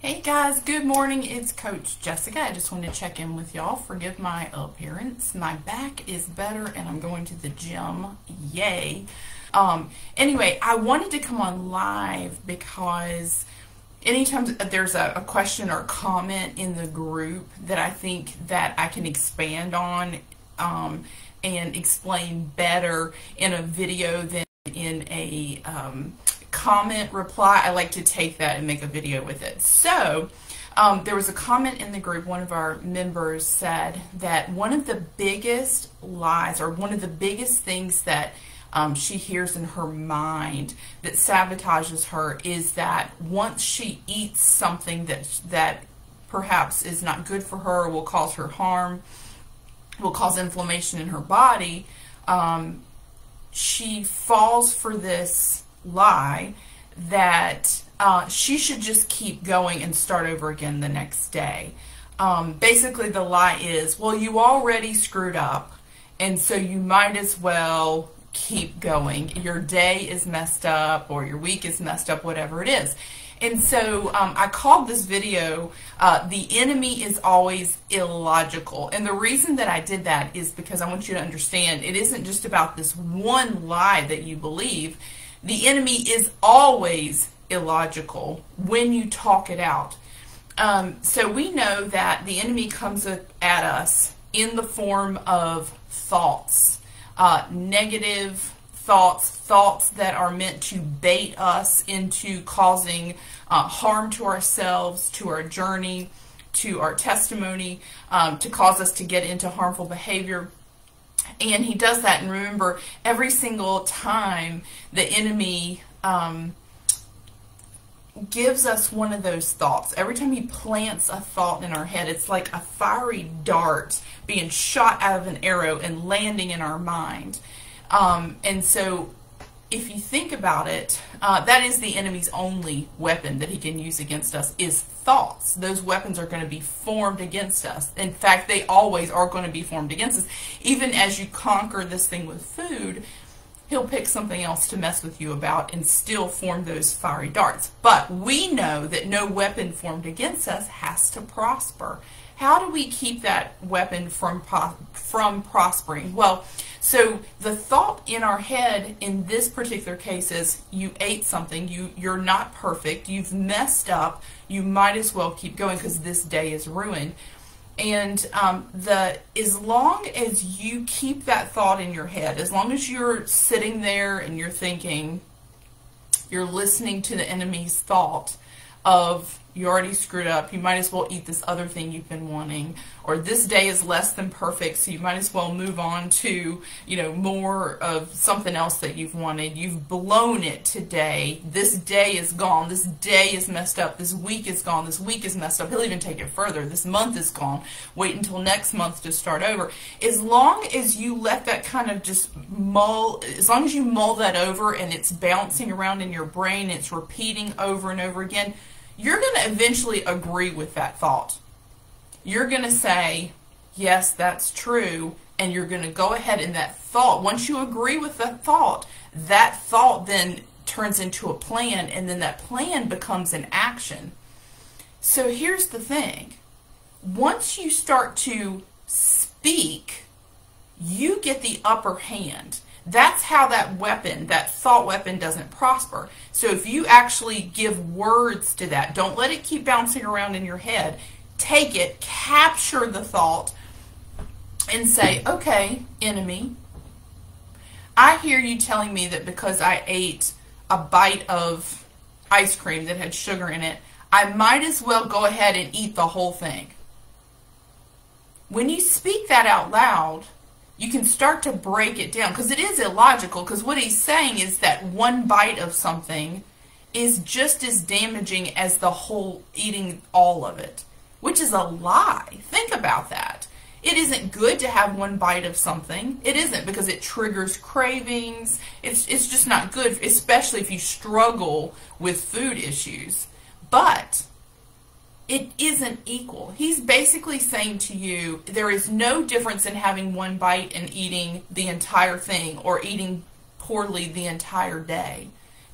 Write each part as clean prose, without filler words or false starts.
Hey guys, good morning. It's Coach Jessica. I just wanted to check in with y'all. Forgive my appearance. My back is better and I'm going to the gym. Yay. Anyway, I wanted to come on live because anytime there's a question or comment in the group that I think that I can expand on and explain better in a video than in a comment reply, I like to take that and make a video with it. So there was a comment in the group. One of our members said that one of the biggest lies or one of the biggest things that she hears in her mind that sabotages her is that once she eats something that perhaps is not good for her, will cause her harm, will cause inflammation in her body, she falls for this lie that she should just keep going and start over again the next day. Basically the lie is, well, you already screwed up and so you might as well keep going. Your day is messed up or your week is messed up, whatever it is. And so I called this video, The Enemy is Always Illogical. And the reason that I did that is because I want you to understand it isn't just about this one lie that you believe. The enemy is always illogical when you talk it out. So we know that the enemy comes at us in the form of thoughts, negative thoughts that are meant to bait us into causing harm to ourselves, to our journey, to our testimony, to cause us to get into harmful behavior. And he does that, and remember, every single time the enemy gives us one of those thoughts, every time he plants a thought in our head, it's like a fiery dart being shot out of an arrow and landing in our mind. And so if you think about it, that is the enemy's only weapon that he can use against us is thoughts. Those weapons are going to be formed against us. In fact, they always are going to be formed against us. Even as you conquer this thing with food, he'll pick something else to mess with you about and still form those fiery darts. But we know that no weapon formed against us has to prosper. How do we keep that weapon from prospering? Well, so the thought in our head in this particular case is you ate something, you're not perfect, you've messed up, you might as well keep going because this day is ruined. And as long as you keep that thought in your head, as long as you're sitting there and you're thinking, you're listening to the enemy's thought of you already screwed up, you might as well eat this other thing you've been wanting, or this day is less than perfect, so you might as well move on to, more of something else that you've wanted. You've blown it today. This day is gone. This day is messed up. This week is gone. This week is messed up. He'll even take it further. This month is gone. Wait until next month to start over. As long as you let that kind of just as long as you mull that over and it's bouncing around in your brain, it's repeating over and over again, you're going to eventually agree with that thought. You're going to say, yes, that's true, and you're going to go ahead and that thought, once you agree with that thought then turns into a plan, and then that plan becomes an action. So here's the thing. Once you start to speak, you get the upper hand. That's how that weapon, that thought weapon, doesn't prosper. So if you actually give words to that, don't let it keep bouncing around in your head. Take it, capture the thought, and say, okay, enemy, I hear you telling me that because I ate a bite of ice cream that had sugar in it, I might as well go ahead and eat the whole thing. When you speak that out loud, you can start to break it down, because it is illogical, because what he's saying is that one bite of something is just as damaging as the whole eating all of it, which is a lie. Think about that. It isn't good to have one bite of something. It isn't, because it triggers cravings. It's just not good, especially if you struggle with food issues. But it isn't equal. He's basically saying to you, there is no difference in having one bite and eating the entire thing or eating poorly the entire day.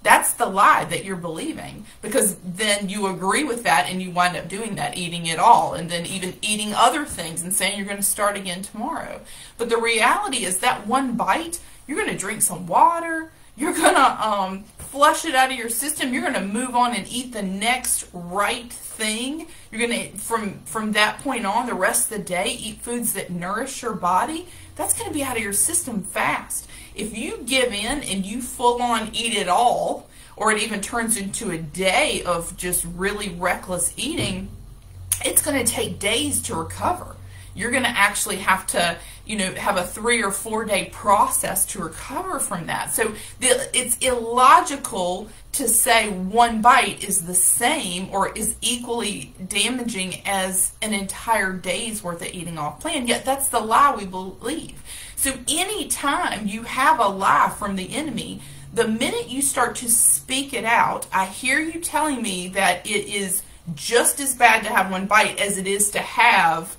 That's the lie that you're believing, because then you agree with that and you wind up doing that, eating it all, and then even eating other things and saying you're going to start again tomorrow. But the reality is that one bite, you're going to drink some water, you're going to flush it out of your system, you're going to move on and eat the next right thing. You're going to, from that point on, the rest of the day, eat foods that nourish your body. That's going to be out of your system fast. If you give in and you full on eat it all, or it even turns into a day of just really reckless eating, it's going to take days to recover. You're going to actually have to, have a 3 or 4 day process to recover from that. So it's illogical to say one bite is the same or is equally damaging as an entire day's worth of eating off plan. Yet that's the lie we believe. So anytime you have a lie from the enemy, the minute you start to speak it out, I hear you telling me that it is just as bad to have one bite as it is to have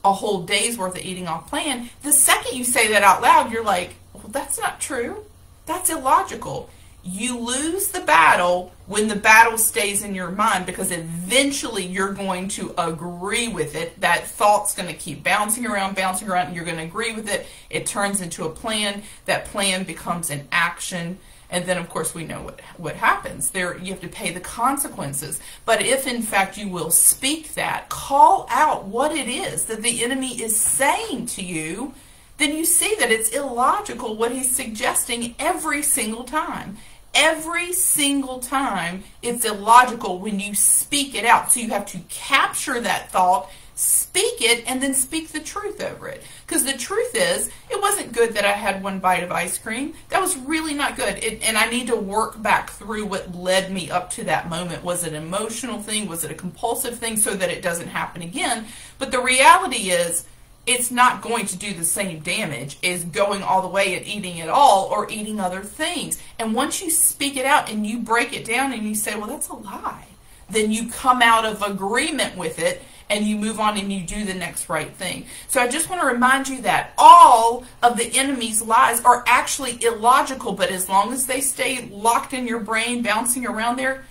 a whole day's worth of eating off plan. The second you say that out loud, you're like, well, that's not true. That's illogical. You lose the battle when the battle stays in your mind, because eventually you're going to agree with it. That thought's going to keep bouncing around, and you're going to agree with it. It turns into a plan. That plan becomes an action. And then, of course, we know what happens. There, you have to pay the consequences. But if, in fact, you will speak that, call out what it is that the enemy is saying to you, then you see that it's illogical what he's suggesting every single time. Every single time it's illogical when you speak it out. So you have to capture that thought, speak it, and then speak the truth over it. Because the truth is, it wasn't good that I had one bite of ice cream. That was really not good. And I need to work back through what led me up to that moment. Was it an emotional thing? Was it a compulsive thing, so that it doesn't happen again? But the reality is, it's not going to do the same damage as going all the way and eating it all or eating other things. And once you speak it out and you break it down and you say, well, that's a lie, then you come out of agreement with it and you move on and you do the next right thing. So I just want to remind you that all of the enemy's lies are actually illogical, but as long as they stay locked in your brain, bouncing around there,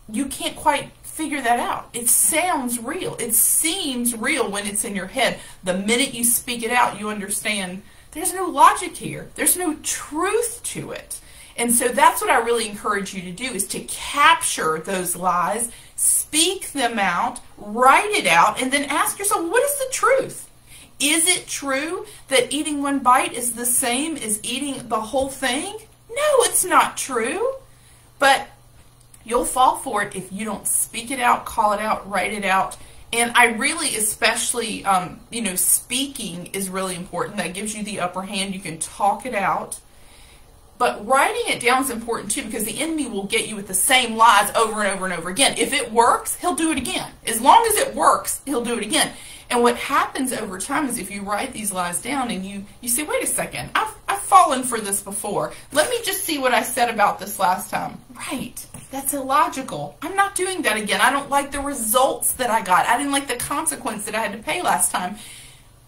you can't quite figure that out. It sounds real. It seems real when it's in your head. The minute you speak it out, you understand there's no logic here. There's no truth to it. And so that's what I really encourage you to do, is to capture those lies, speak them out, write it out, and then ask yourself, what is the truth? Is it true that eating one bite is the same as eating the whole thing? No, it's not true. But you'll fall for it if you don't speak it out, call it out, write it out. And I really, especially, speaking is really important. That gives you the upper hand. You can talk it out. But writing it down is important too, because the enemy will get you with the same lies over and over and over again. If it works, he'll do it again. As long as it works, he'll do it again. And what happens over time is, if you write these lies down and you say, wait a second, I've fallen for this before. Let me just see what I said about this last time. Right. That's illogical. I'm not doing that again. I don't like the results that I got. I didn't like the consequence that I had to pay last time.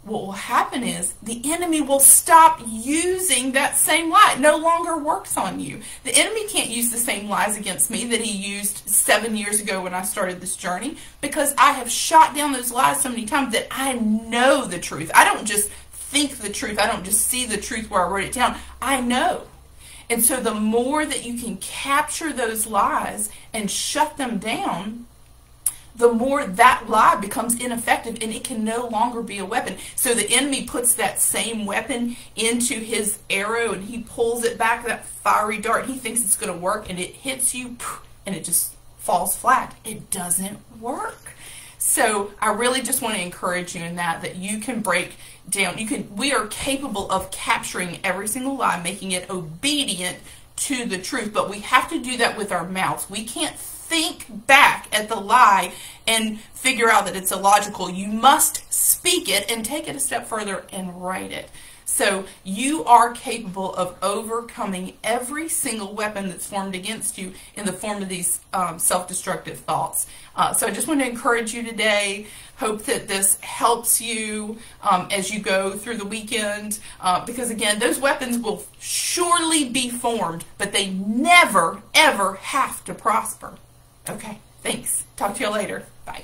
What will happen is the enemy will stop using that same lie. It no longer works on you. The enemy can't use the same lies against me that he used 7 years ago when I started this journey, because I have shot down those lies so many times that I know the truth. I don't just think the truth. I don't just see the truth where I wrote it down. I know. And so the more that you can capture those lies and shut them down, the more that lie becomes ineffective and it can no longer be a weapon. So the enemy puts that same weapon into his arrow and he pulls it back, that fiery dart. He thinks it's going to work, and it hits you and it just falls flat. It doesn't work. So I really just want to encourage you in that you can break down. We are capable of capturing every single lie, making it obedient to the truth, but we have to do that with our mouths. We can't think back at the lie and figure out that it's illogical. You must speak it and take it a step further and write it. So you are capable of overcoming every single weapon that's formed against you in the form of these self-destructive thoughts. So I just want to encourage you today. Hope that this helps you as you go through the weekend. Because again, those weapons will surely be formed, but they never, ever have to prosper. Okay, thanks. Talk to you later. Bye.